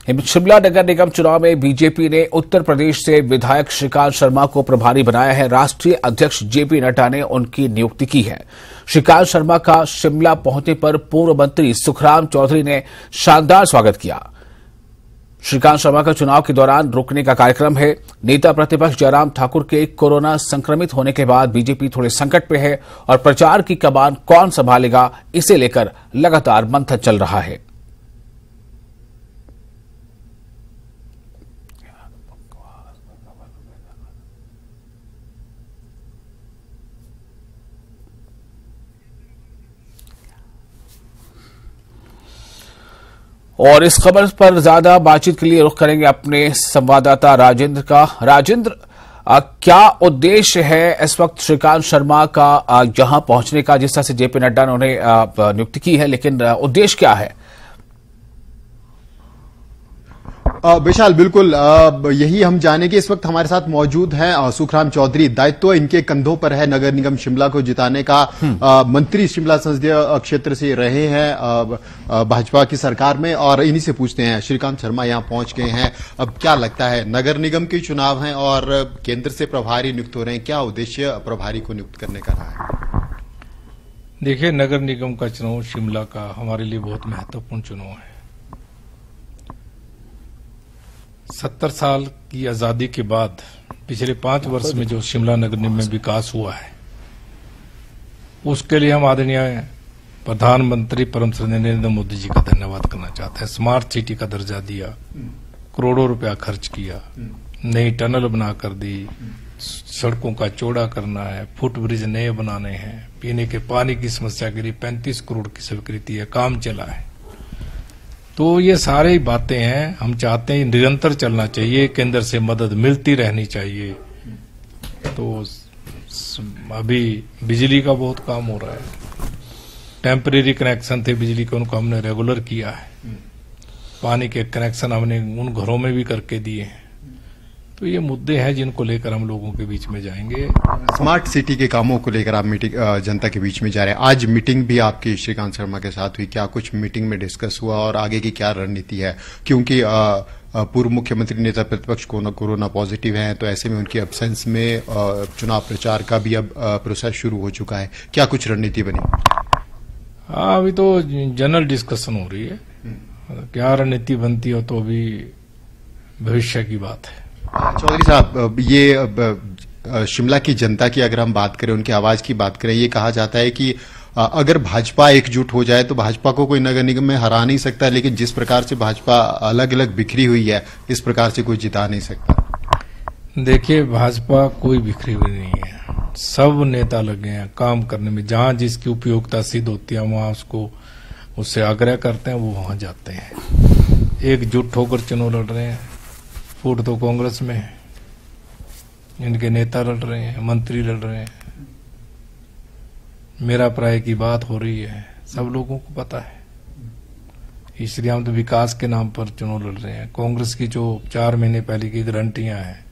शिमला नगर निगम चुनाव में बीजेपी ने उत्तर प्रदेश से विधायक श्रीकांत शर्मा को प्रभारी बनाया है। राष्ट्रीय अध्यक्ष जेपी नड्डा ने उनकी नियुक्ति की है। श्रीकांत शर्मा का शिमला पहुंचने पर पूर्व मंत्री सुखराम चौधरी ने शानदार स्वागत किया। श्रीकांत शर्मा का चुनाव के दौरान रुकने का कार्यक्रम है। नेता प्रतिपक्ष जयराम ठाकुर के कोरोना संक्रमित होने के बाद बीजेपी थोड़े संकट में है और प्रचार की कमान कौन संभालेगा, इसे लेकर लगातार मंथन चल रहा है। और इस खबर पर ज्यादा बातचीत के लिए रुख करेंगे अपने संवाददाता राजेंद्र का। राजेंद्र, क्या उद्देश्य है इस वक्त श्रीकांत शर्मा का यहां पहुंचने का? जिस तरह से जेपी नड्डा ने उन्हें नियुक्ति की है, लेकिन उद्देश्य क्या है? विशाल, बिल्कुल यही हम जानेंगे। इस वक्त हमारे साथ मौजूद हैं सुखराम चौधरी। दायित्व इनके कंधों पर है नगर निगम शिमला को जिताने का। मंत्री शिमला संसदीय क्षेत्र से रहे हैं भाजपा की सरकार में, और इन्हीं से पूछते हैं। श्रीकांत शर्मा यहां पहुंच गए हैं, अब क्या लगता है? नगर निगम के चुनाव हैं और केंद्र से प्रभारी नियुक्त हो रहे हैं, क्या उद्देश्य प्रभारी को नियुक्त करने का रहा है? देखिए, नगर निगम का चुनाव शिमला का हमारे लिए बहुत महत्वपूर्ण चुनाव है। 70 साल की आजादी के बाद पिछले 5 वर्ष में जो शिमला नगर निगम में विकास हुआ है, उसके लिए हम आदरणीय प्रधानमंत्री परम श्रद्धेय नरेंद्र मोदी जी का धन्यवाद करना चाहते हैं। स्मार्ट सिटी का दर्जा दिया, करोड़ों रुपया खर्च किया, नई टनल बनाकर दी, सड़कों का चौड़ा करना है, फुट ब्रिज नए बनाने हैं, पीने के पानी की समस्या के लिए 35 करोड़ की स्वीकृति है, काम चला है। तो ये सारी बातें हैं, हम चाहते हैं निरंतर चलना चाहिए, केंद्र से मदद मिलती रहनी चाहिए। तो अभी बिजली का बहुत काम हो रहा है, टेम्परेरी कनेक्शन थे बिजली के, उनको हमने रेगुलर किया है। पानी के कनेक्शन हमने उन घरों में भी करके दिए हैं। तो ये मुद्दे हैं जिनको लेकर हम लोगों के बीच में जाएंगे। स्मार्ट सिटी के कामों को लेकर आप मीटिंग जनता के बीच में जा रहे हैं। आज मीटिंग भी आपकी श्रीकांत शर्मा के साथ हुई, क्या कुछ मीटिंग में डिस्कस हुआ और आगे की क्या रणनीति है? क्योंकि पूर्व मुख्यमंत्री नेता प्रतिपक्ष कोरोना पॉजिटिव हैं, तो ऐसे में उनकी एब्सेंस में चुनाव प्रचार का भी अब प्रोसेस शुरू हो चुका है, क्या कुछ रणनीति बनी? हाँ, अभी तो जनरल डिस्कशन हो रही है, क्या रणनीति बनती हो तो अभी भविष्य की बात है। चौधरी साहब, ये शिमला की जनता की अगर हम बात करें, उनकी आवाज की बात करें, ये कहा जाता है कि अगर भाजपा एकजुट हो जाए तो भाजपा को कोई नगर निगम में हरा नहीं सकता, लेकिन जिस प्रकार से भाजपा अलग अलग बिखरी हुई है, इस प्रकार से कोई जिता नहीं सकता। देखिए, भाजपा कोई बिखरी हुई नहीं है, सब नेता लगे हैं काम करने में। जहां जिसकी उपयोगिता सिद्ध होती है वहां उससे आग्रह करते हैं, वो वहां जाते हैं। एकजुट होकर चुनाव लड़ रहे हैं। फूट तो कांग्रेस में है, इनके नेता लड़ रहे हैं, मंत्री लड़ रहे हैं, मेरा प्राय की बात हो रही है, सब लोगों को पता है। इसलिए हम तो विकास के नाम पर चुनाव लड़ रहे हैं। कांग्रेस की जो 4 महीने पहले की गारंटियां हैं,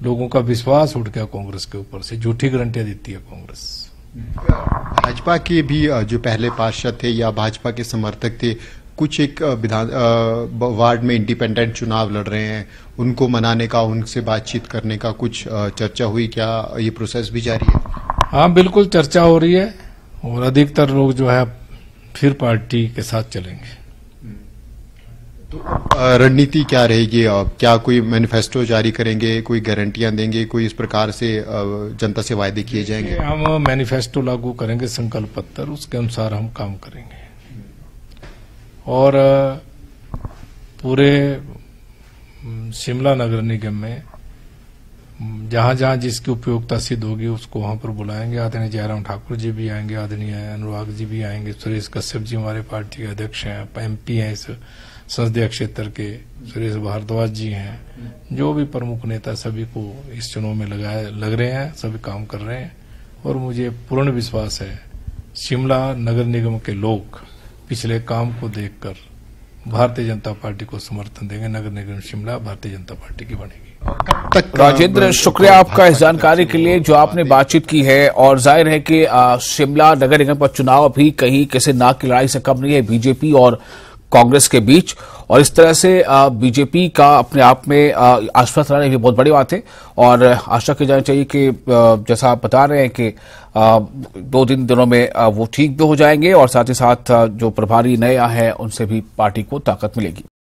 लोगों का विश्वास उठ गया कांग्रेस के ऊपर से, झूठी गारंटियां देती है कांग्रेस। भाजपा के भी जो पहले पार्षद थे या भाजपा के समर्थक थे, कुछ एक वार्ड में इंडिपेंडेंट चुनाव लड़ रहे हैं, उनको मनाने का, उनसे बातचीत करने का कुछ चर्चा हुई? क्या ये प्रोसेस भी जारी है? हाँ, बिल्कुल चर्चा हो रही है, और अधिकतर लोग जो है फिर पार्टी के साथ चलेंगे। तो रणनीति क्या रहेगी? क्या कोई मैनिफेस्टो जारी करेंगे, कोई गारंटियां देंगे, कोई इस प्रकार से जनता से वायदे किए जाएंगे? हम मैनिफेस्टो लागू करेंगे, संकल्प पत्र, उसके अनुसार हम काम करेंगे। और पूरे शिमला नगर निगम में जहां जहां जिसकी उपयोगिता सिद्ध होगी उसको वहां पर बुलाएंगे। आदरणीय जयराम ठाकुर जी भी आएंगे, आदरणीय अनुराग जी भी आएंगे, सुरेश कश्यप जी हमारे पार्टी के अध्यक्ष हैं, MP हैं इस संसदीय क्षेत्र के, सुरेश भारद्वाज जी हैं, जो भी प्रमुख नेता सभी को इस चुनाव में लग रहे हैं, सभी काम कर रहे हैं। और मुझे पूर्ण विश्वास है शिमला नगर निगम के लोग पिछले काम को देखकर भारतीय जनता पार्टी को समर्थन देंगे। नगर निगम शिमला भारतीय जनता पार्टी की बनेगी। राजेंद्र, शुक्रिया आपका इस जानकारी के लिए जो आपने बातचीत की है। और जाहिर है कि शिमला नगर निगम का चुनाव अभी कहीं किसी नाक की लड़ाई से कम नहीं है। बीजेपी और कांग्रेस के बीच। और इस तरह से बीजेपी का अपने आप में आश्वस्त रहना भी बहुत बड़ी बात है और आशा की जानी चाहिए कि जैसा आप बता रहे हैं कि 2-3 दिनों में वो ठीक भी हो जाएंगे और साथ ही साथ जो प्रभारी नए आए हैं उनसे भी पार्टी को ताकत मिलेगी।